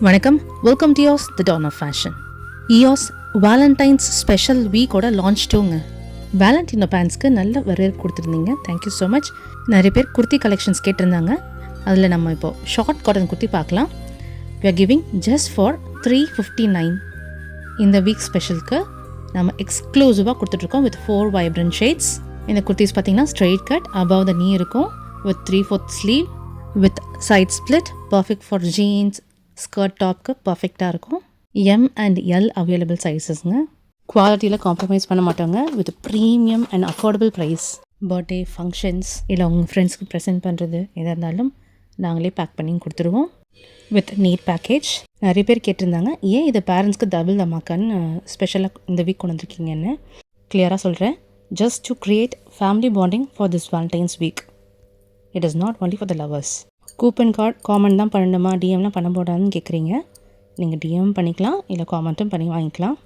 வணக்கம், welcome to Iyas the don of fashion. Iyas Valentine's special வீக்கோட launch டூங்க. வேலண்டைனோ பேண்ட்ஸ்க்கு நல்ல வரவேற்பு கொடுத்துருந்தீங்க. Thank you so much. நிறைய பேர் குர்த்தி கலெக்ஷன்ஸ் கேட்டிருந்தாங்க. அதில் நம்ம இப்போ ஷார்ட் காட்டன் குர்த்தி பார்க்கலாம். We are giving just for $359. இந்த வீக் ஸ்பெஷலுக்கு நம்ம எக்ஸ்க்ளூசிவாக கொடுத்துட்ருக்கோம் வித் 4 வைப்ரண்ட் ஷேட்ஸ். இந்த குர்த்திஸ் பார்த்தீங்கன்னா straight cut above the knee இருக்கும், with 3/4 sleeve, with side split, perfect for jeans, skirt டாப்க்கு பர்ஃபெக்டாக இருக்கும். எம் அண்ட் எல் அவைலபிள் சைஸஸ்ங்க. குவாலிட்டியில் காம்ப்ரமைஸ் பண்ண மாட்டாங்க. With premium and affordable price. Birthday functions இல்லை உங்கள் ஃப்ரெண்ட்ஸ்க்கு ப்ரெசென்ட் பண்ணுறது எதாக இருந்தாலும் நாங்களே பேக் பண்ணி கொடுத்துருவோம் வித் நீட் பேக்கேஜ். நிறைய பேர் கேட்டிருந்தாங்க, ஏன் இதை பேரண்ட்ஸ்க்கு டபுள் அம்மாக்கான்னு ஸ்பெஷலாக இந்த வீக் கொண்டு வந்திருக்கீங்கன்னு. கிளியராக சொல்கிறேன், just to create family bonding for this Valentine's week. It is not only for the lovers. Coupon card comment தான் பண்ணணுமா, டிஎம்லாம் பண்ண போடாதுன்னு கேட்குறீங்க. நீங்கள் டிஎம் பண்ணிக்கலாம், இல்லை காமெண்ட்டும் பண்ணி வாங்கிக்கலாம்.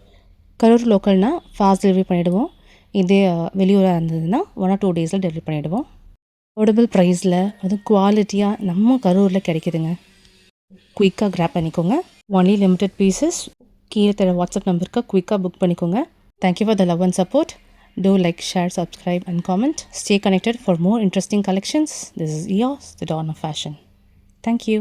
கரூர் லோக்கல்னால் ஃபாஸ்ட் டெலிவரி பண்ணிவிடுவோம். இதே வெளியூராக இருந்ததுன்னா 1 or 2 டேஸில் டெலிவரி பண்ணிவிடுவோம். அஃபோர்டபுள் ப்ரைஸில் அதுவும் குவாலிட்டியாக நம்ம கரூரில் கிடைக்குதுங்க. குயிக்காக கிராப் பண்ணிக்கோங்க. Only limited pieces. கீழே தர வாட்ஸ்அப் நம்பருக்கு குயிக்காக புக் பண்ணிக்கோங்க. Thank you for the love and support. Do like, share, subscribe and comment. Stay connected for more interesting collections. This is EOS, the Dawn of Fashion. Thank you.